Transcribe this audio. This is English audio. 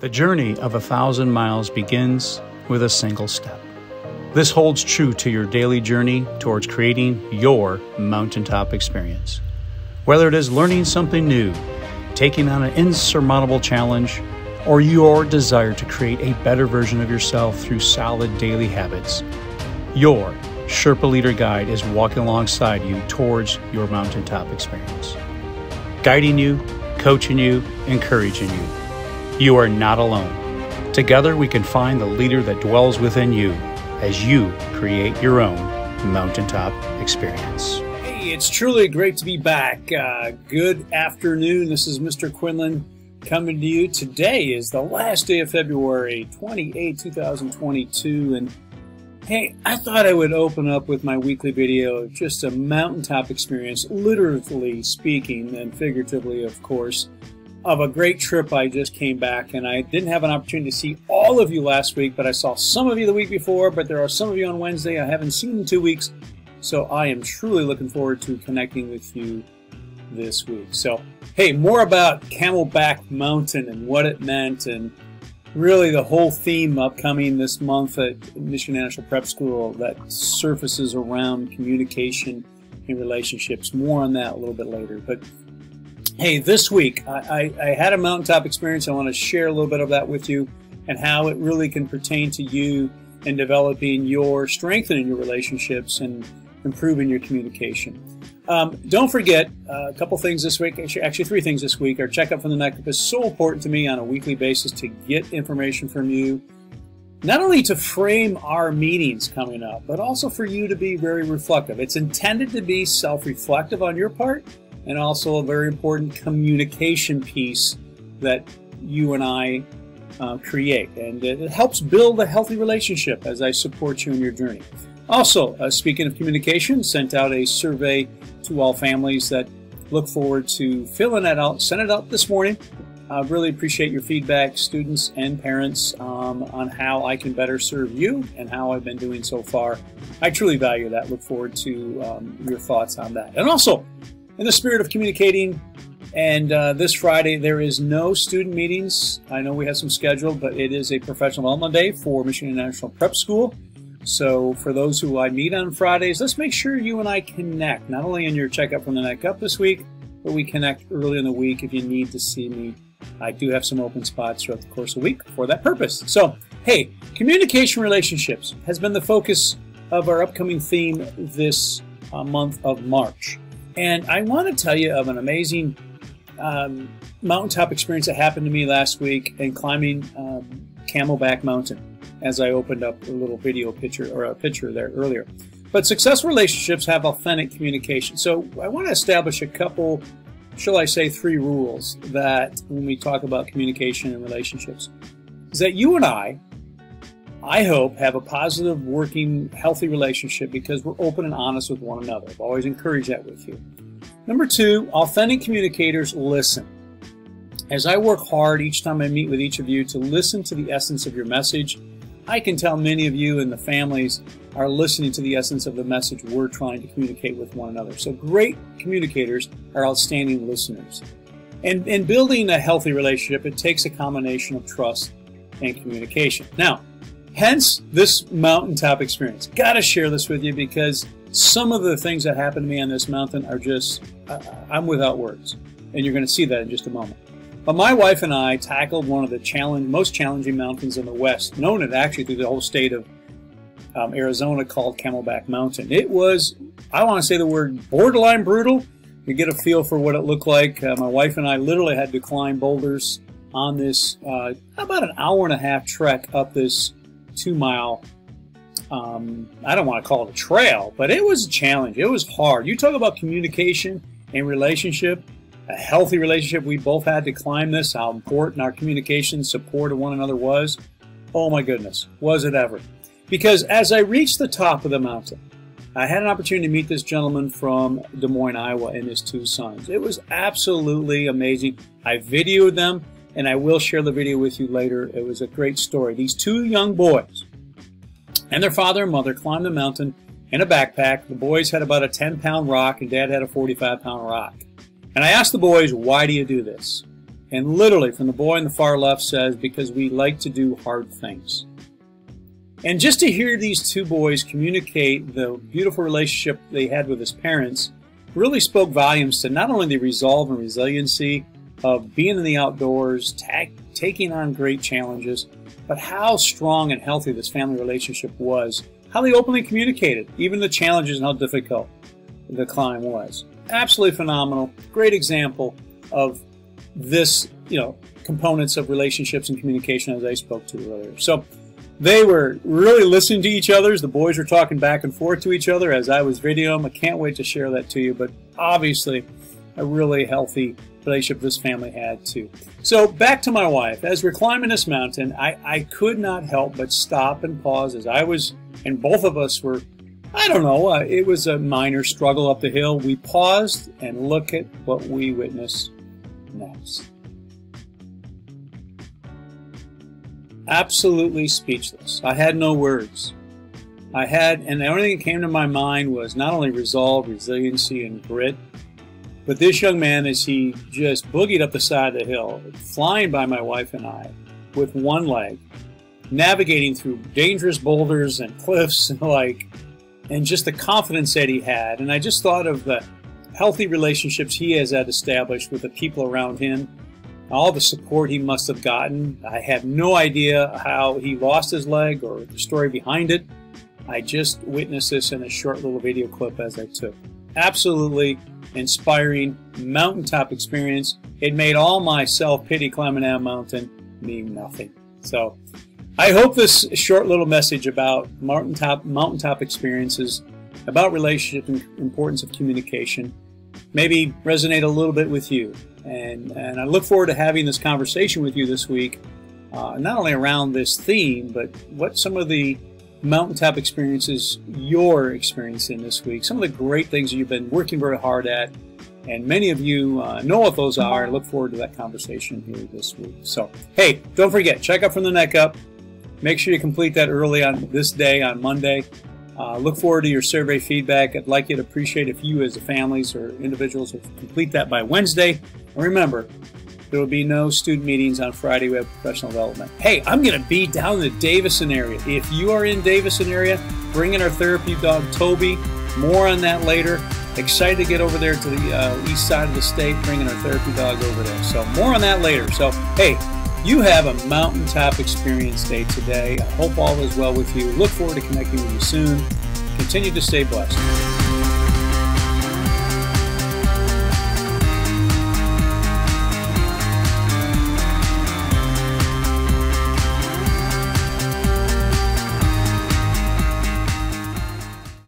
The journey of 1,000 miles begins with a single step. This holds true to your daily journey towards creating your mountaintop experience. Whether it is learning something new, taking on an insurmountable challenge, or your desire to create a better version of yourself through solid daily habits, your Sherpa Leader Guide is walking alongside you towards your mountaintop experience. Guiding you, coaching you, encouraging you. You are not alone. Together we can find the leader that dwells within you as you create your own mountaintop experience. Hey, it's truly great to be back. Good afternoon. This is Mr. Quinlan coming to you. Today is the last day of February 28, 2022. And hey, I thought I would open up with my weekly video of just a mountaintop experience, literally speaking and figuratively, of course, of a great trip. I just came back, and I didn't have an opportunity to see all of you last week, but I saw some of you the week before, but there are some of you on Wednesday I haven't seen in 2 weeks, so I am truly looking forward to connecting with you this week. So, hey, more about Camelback Mountain and what it meant, and really the whole theme upcoming this month at Michigan National Prep School that surfaces around communication and relationships. More on that a little bit later. But hey, this week I had a mountaintop experience. I want to share a little bit of that with you and how it really can pertain to you in developing strengthening your relationships and improving your communication. Don't forget a couple things this week, actually 3 things this week. Our checkup from the neck up is so important to me on a weekly basis to get information from you, not only to frame our meetings coming up, but also for you to be very reflective. It's intended to be self-reflective on your part, and also a very important communication piece that you and I create. And it helps build a healthy relationship as I support you in your journey. Also, speaking of communication, sent out a survey to all families that look forward to filling that out. Sent it out this morning. I really appreciate your feedback, students and parents, on how I can better serve you and how I've been doing so far. I truly value that. Look forward to your thoughts on that. And also, in the spirit of communicating, and this Friday there is no student meetings. I know we have some scheduled, but it is a professional development day for Michigan National Prep School. So for those who I meet on Fridays, let's make sure you and I connect, not only in your checkup from the neck up this week, but we connect early in the week if you need to see me. I do have some open spots throughout the course of the week for that purpose. So, hey, communication relationships has been the focus of our upcoming theme this month of March. And I want to tell you of an amazing mountaintop experience that happened to me last week in climbing Camelback Mountain, as I opened up a little video picture, or a picture there earlier. But successful relationships have authentic communication. So I want to establish a couple, shall I say 3 rules that when we talk about communication and relationships, is that you and I hope, have a positive, working, healthy relationship because we're open and honest with one another. I've always encouraged that with you. Number 2, authentic communicators listen. As I work hard each time I meet with each of you to listen to the essence of your message, I can tell many of you and the families are listening to the essence of the message we're trying to communicate with one another. So great communicators are outstanding listeners. And in building a healthy relationship, it takes a combination of trust and communication. Now, hence this mountaintop experience. Got to share this with you because some of the things that happened to me on this mountain are just, I'm without words. And you're going to see that in just a moment. But my wife and I tackled one of the most challenging mountains in the West, known actually through the whole state of Arizona, called Camelback Mountain. It was, I want to say the word borderline brutal. You get a feel for what it looked like. My wife and I literally had to climb boulders on this about an hour-and-a-half trek up this 2-mile, I don't want to call it a trail, but it was a challenge. It was hard. You talk about communication and relationship, a healthy relationship. We both had to climb this, how important our communication support of one another was. Oh my goodness, was it ever. Because as I reached the top of the mountain, I had an opportunity to meet this gentleman from Des Moines, Iowa, and his 2 sons. It was absolutely amazing. I videoed them, and I will share the video with you later. It was a great story. These 2 young boys and their father and mother climbed the mountain in a backpack. The boys had about a 10-pound rock, and Dad had a 45-pound rock. And I asked the boys, why do you do this? And literally, from the boy on the far left says, because we like to do hard things. And just to hear these two boys communicate the beautiful relationship they had with his parents really spoke volumes to not only the resolve and resiliency of being in the outdoors, taking on great challenges, but how strong and healthy this family relationship was, how they openly communicated, even the challenges and how difficult the climb was. Absolutely phenomenal. Great example of this, components of relationships and communication as I spoke to earlier. So they were really listening to each other. The boys were talking back and forth to each other as I was videoing them. I can't wait to share that to you, but obviously a really healthy relationship this family had too. So back to my wife. As we're climbing this mountain, I could not help but stop and pause as I was, and both of us were, it was a minor struggle up the hill. We paused and look at what we witnessed next. Absolutely speechless. I had no words. And the only thing that came to my mind was not only resolve, resiliency, and grit, but this young man, as he just boogied up the side of the hill, flying by my wife and I, with one leg, navigating through dangerous boulders and cliffs and just the confidence that he had. And I just thought of the healthy relationships he has had established with the people around him, all the support he must have gotten. I have no idea how he lost his leg or the story behind it. I just witnessed this in a short little video clip as I took. Absolutely inspiring mountaintop experience. It made all my self-pity climbing that mountain mean nothing. So I hope this short little message about mountaintop experiences, about relationship and importance of communication, maybe resonate a little bit with you. And I look forward to having this conversation with you this week, not only around this theme, but what some of the mountaintop experiences you're experiencing this week, some of the great things you've been working very hard at, and many of you know what those are. I look forward to that conversation here this week. So, hey, don't forget, check out From the Neck Up. Make sure you complete that early on this day, on Monday. Look forward to your survey feedback. I'd like you to appreciate if you as families or individuals will complete that by Wednesday. And remember, there will be no student meetings on Friday. We have professional development. Hey, I'm going to be down in the Davison area. If you are in Davison area, bring in our therapy dog, Toby. More on that later. Excited to get over there to the east side of the state, bringing our therapy dog over there. So more on that later. So, hey, you have a mountaintop experience day today. I hope all is well with you. Look forward to connecting with you soon. Continue to stay blessed.